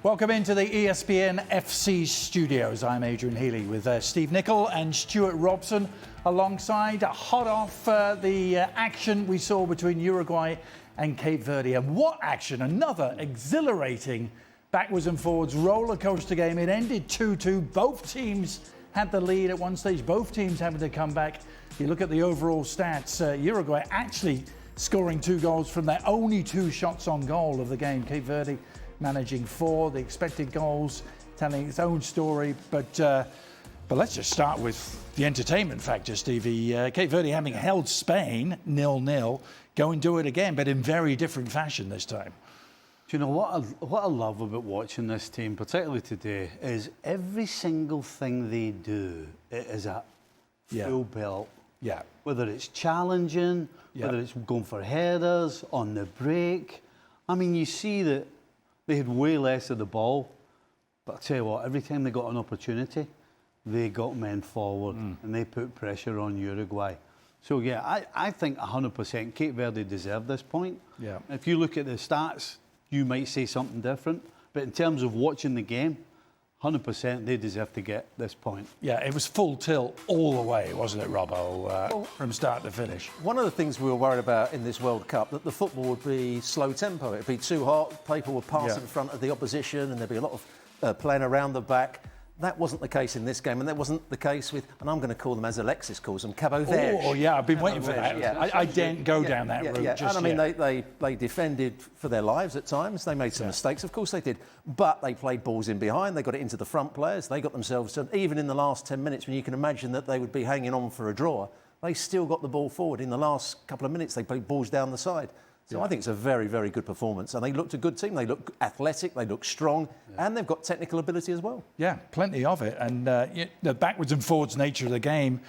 Welcome into the ESPN FC studios. I'm Adrian Healey with Steve Nicol and Stewart Robson alongside, hot off the action we saw between Uruguay and Cape Verde. And what action! Another exhilarating backwards and forwards roller coaster game. It ended 2-2. Both teams had the lead at one stage. Both teams having to come back. You look at the overall stats. Uruguay actually scoring 2 goals from their only 2 shots on goal of the game. Cape Verde managing 4, the expected goals telling its own story. But let's just start with the entertainment factor, Stevie. Cape Verde having held Spain 0-0, go and do it again, but in very different fashion this time. Do you know what I love about watching this team, particularly today, is every single thing they do is at full belt. Yeah. Whether it's challenging, whether it's going for headers, on the break. I mean, you see that they had way less of the ball, but I tell you what, every time they got an opportunity, they got men forward and they put pressure on Uruguay. So yeah, I think 100% Cape Verde deserved this point. Yeah. If you look at the stats, you might say something different, but in terms of watching the game, 100% they deserve to get this point. Yeah, it was full tilt all the way, wasn't it, Robbo, from start to finish? One of the things we were worried about in this World Cup, that the football would be slow tempo. It'd be too hot, people would pass in front of the opposition and there'd be a lot of playing around the back. That wasn't the case in this game, and that wasn't the case with, and I'm going to call them as Alexis calls them, Cabo Verde. Oh, yeah, I've been waiting for that. Yeah. I daren't go down that route. Yeah. Just and I mean, yet. they defended for their lives at times. They made some mistakes, of course they did. But they played balls in behind. They got it into the front players. They got themselves done. Even in the last 10 minutes, when you can imagine that they would be hanging on for a draw, they still got the ball forward. In the last couple of minutes, they played balls down the side. So I think it's a very, very good performance. And they looked a good team. They look athletic, they look strong, and they've got technical ability as well. Yeah, plenty of it. And the backwards and forwards nature of the game,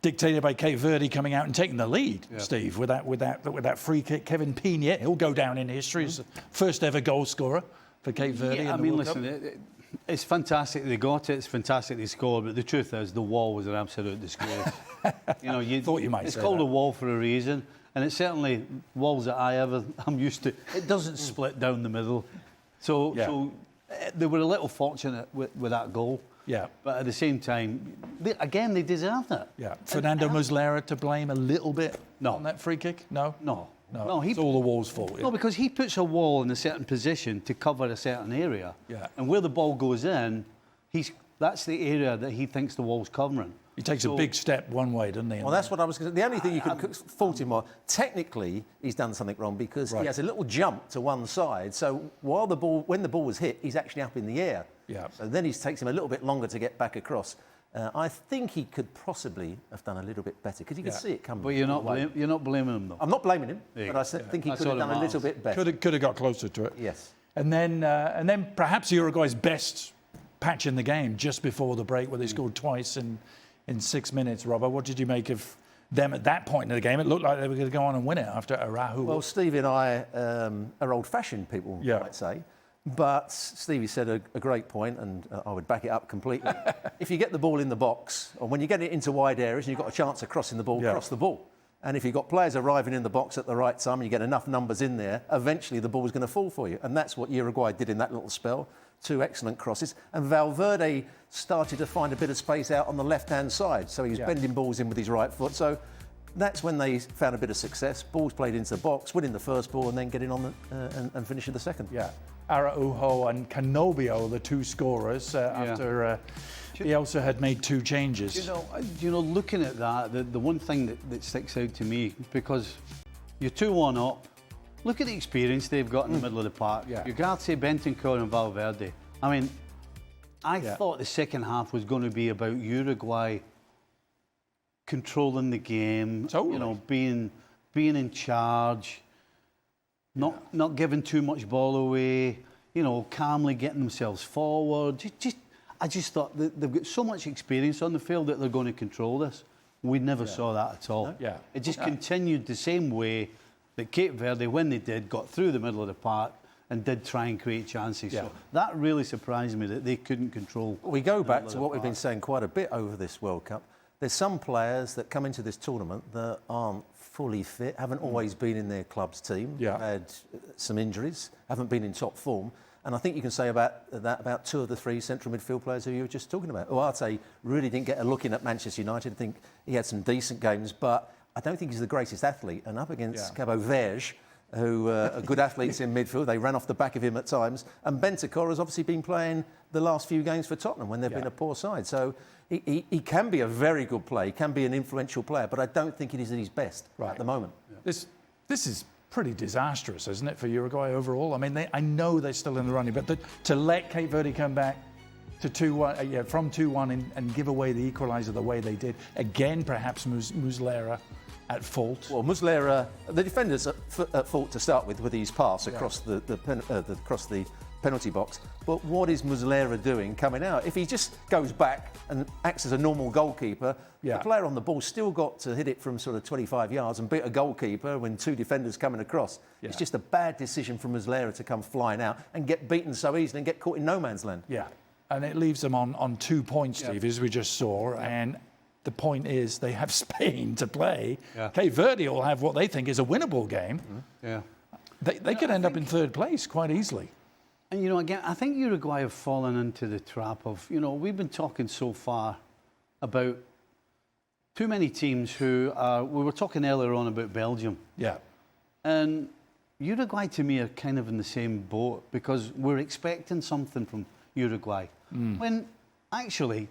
dictated by Cape Verde coming out and taking the lead, Steve, with that free kick. Kevin Pena, he'll go down in history as the first ever goal scorer for Cape Verde. Yeah, I mean, listen, it's fantastic they got it, it's fantastic they scored, but the truth is the wall was an absolute disgrace. You thought you might it's say called that. a wall for a reason, and it's certainly walls that I'm used to. It doesn't split down the middle. So they were a little fortunate with that goal. Yeah. But at the same time, they deserved it. Yeah. Fernando Muslera to blame a little bit on that free kick? No? No, it's all the wall's fault. No, because he puts a wall in a certain position to cover a certain area. Yeah. And where the ball goes in, that's the area that he thinks the wall's covering. He takes a big step one way, doesn't he? Well, that's what I was going to say. The only thing you could fault him on, technically, he's done something wrong because he has a little jump to one side. So when the ball was hit, he's actually up in the air. Yeah. So then it takes him a little bit longer to get back across. I think he could possibly have done a little bit better because you could see it coming. But you're not blaming him, though. I'm not blaming him, but I think he could have done a little bit better. Could have got closer to it. Yes. And then perhaps Uruguay's best patch in the game just before the break, where they scored twice in 6 minutes. Robert, what did you make of them at that point in the game? It looked like they were going to go on and win it after Araujo. Well, Stevie and I are old-fashioned people, might say. But Stevie said a great point, and I would back it up completely. If you get the ball in the box, or when you get it into wide areas and you've got a chance of crossing the ball, cross the ball. And if you've got players arriving in the box at the right time and you get enough numbers in there, eventually the ball's going to fall for you. And that's what Uruguay did in that little spell. 2 excellent crosses. And Valverde started to find a bit of space out on the left-hand side. So he was bending balls in with his right foot. So that's when they found a bit of success. Balls played into the box, winning the first ball and then getting on and finishing the second. Yeah. Araujo and Canobio, the 2 scorers, after Bielsa had made 2 changes. Looking at that, the one thing that sticks out to me, because you're 2-1 up, look at the experience they've got in the middle of the park. Ugarte, Bentancur and Valverde. I mean, I thought the second half was going to be about Uruguay controlling the game, being in charge, not giving too much ball away, calmly getting themselves forward. I just thought that they've got so much experience on the field that they're going to control this. We never saw that at all. It just continued the same way that Cape Verde, when they did, got through the middle of the park and did try and create chances. So that really surprised me that they couldn't control. We go back to what we've been saying quite a bit over this World Cup. There's some players that come into this tournament that aren't fully fit, haven't always been in their club's team, had some injuries, haven't been in top form. And I think you can say about that about 2 of the 3 central midfield players who you were just talking about. Well, I'd say really didn't get a look in at Manchester United. I think he had some decent games, but I don't think he's the greatest athlete. And up against Cape Verde, who are good athletes in midfield, they ran off the back of him at times. And Bentancur has obviously been playing the last few games for Tottenham when they've been a poor side. So he can be a very good player, he can be an influential player, but I don't think it is at his best at the moment. Yeah. This is pretty disastrous, isn't it, for Uruguay overall? I mean, I know they're still in the running, but to let Cape Verde come back to 2-1, from 2-1 and give away the equaliser the way they did, again, perhaps Muslera at fault. Well, Muslera, the defender's at fault to start with his pass across the penalty box. But what is Muslera doing coming out? If he just goes back and acts as a normal goalkeeper, the player on the ball still got to hit it from sort of 25 yards and beat a goalkeeper when 2 defenders coming across. It's just a bad decision from Muslera to come flying out and get beaten so easily and get caught in no man's land. Yeah, and it leaves them on 2 points, Steve, as we just saw. And the point is they have Spain to play. Cape Verde will have what they think is a winnable game. They could end up in 3rd place quite easily. And, again, I think Uruguay have fallen into the trap of, we've been talking so far about too many teams who are, we were talking earlier on about Belgium. Yeah. And Uruguay, to me, are kind of in the same boat because we're expecting something from Uruguay. When, actually,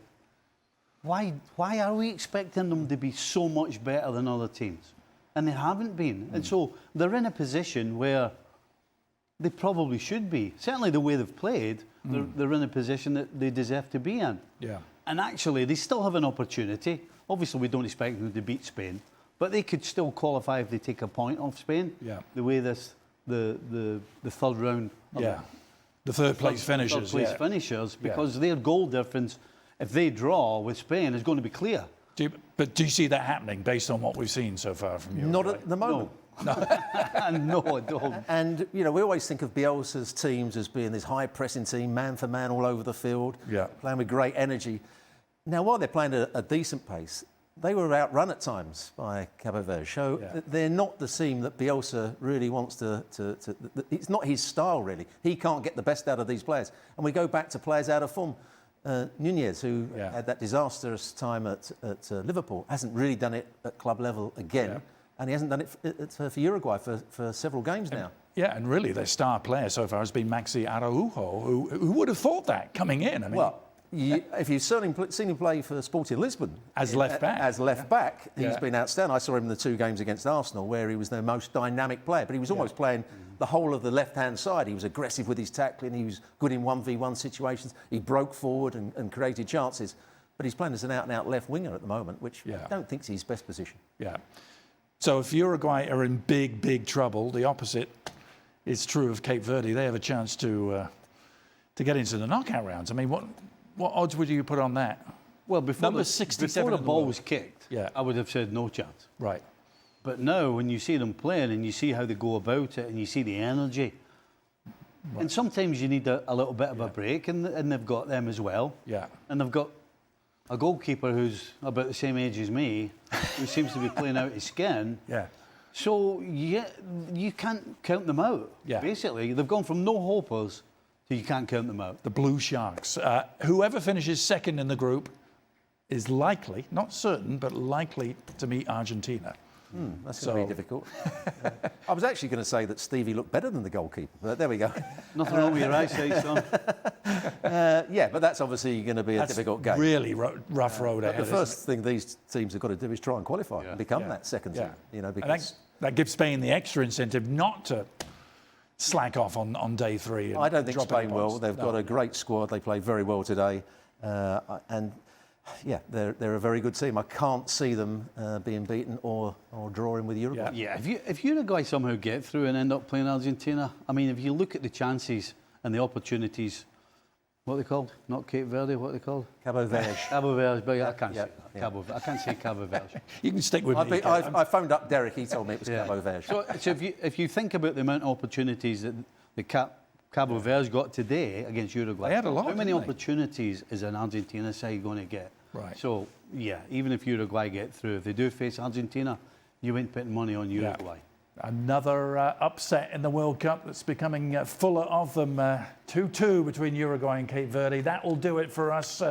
why are we expecting them to be so much better than other teams? And they haven't been. And so they're in a position where they probably should be. Certainly the way they've played, they're in a position that they deserve to be in. Yeah. And actually, they still have an opportunity. Obviously, we don't expect them to beat Spain, but they could still qualify if they take a point off Spain. Yeah. The way the 3rd round. The 3rd place finishers. 3rd place finishers, because their goal difference, if they draw with Spain, is going to be clear. But do you see that happening based on what we've seen so far from Uruguay? Not at the moment. No, I don't. And, we always think of Bielsa's teams as being this high-pressing team, man for man all over the field, playing with great energy. Now, while they're playing at a decent pace, they were outrun at times by Cape Verde. So they're not the team that Bielsa really wants to. It's not his style, really. He can't get the best out of these players. And we go back to players out of form. Nunez, who had that disastrous time at Liverpool, hasn't really done it at club level again. And he hasn't done it for Uruguay for several games now. Yeah, and really their star player so far has been Maxi Araujo, who would have thought that coming in. I mean, if you've seen him play for Sporting Lisbon as left back, he's been outstanding. I saw him in the 2 games against Arsenal where he was the most dynamic player, but he was almost playing the whole of the left-hand side. He was aggressive with his tackling, he was good in 1v1 situations, he broke forward and created chances. But he's playing as an out-and-out left winger at the moment, which I don't think is his best position. Yeah. So if Uruguay are in big, big trouble, the opposite is true of Cape Verde. They have a chance to get into the knockout rounds. I mean, what odds would you put on that? Well, before before the ball was kicked, I would have said no chance. Right. But now, when you see them playing and you see how they go about it and you see the energy, and sometimes you need a little bit of a break, and they've got them as well. Yeah. And they've got a goalkeeper who's about the same age as me, who seems to be playing out his skin. Yeah. So, you can't count them out. Yeah. Basically, they've gone from no hopers to you can't count them out. The Blue Sharks. Whoever finishes second in the group is likely, not certain, but likely to meet Argentina. That's going to be difficult. I was actually going to say that Stevie looked better than the goalkeeper, but there we go. Nothing wrong with your eyesight, son. But that's obviously going to be a difficult game. Really rough road ahead. The first thing these teams have got to do is try and qualify and become that second team. Because that gives Spain the extra incentive not to slack off on day 3. I don't think Spain will. They've got a great squad. They played very well today, and they're a very good team. I can't see them being beaten or drawing with Uruguay. Yeah, if Uruguay somehow get through and end up playing Argentina, I mean, if you look at the chances and the opportunities, what are they called? Not Cape Verde, what are they called? Cape Verde. Cape Verde, but I can't say I can't say Cape Verde. You can stick with me. I phoned up Derek. He told me it was Cape Verde. So if you think about the amount of opportunities that the Cape Verde's got today against Uruguay, they had a lot. How many opportunities is an Argentina side going to get? Right. So, even if Uruguay get through, if they do face Argentina, you ain't putting money on Uruguay. Another upset in the World Cup that's becoming fuller of them. 2-2 between Uruguay and Cape Verde. That will do it for us.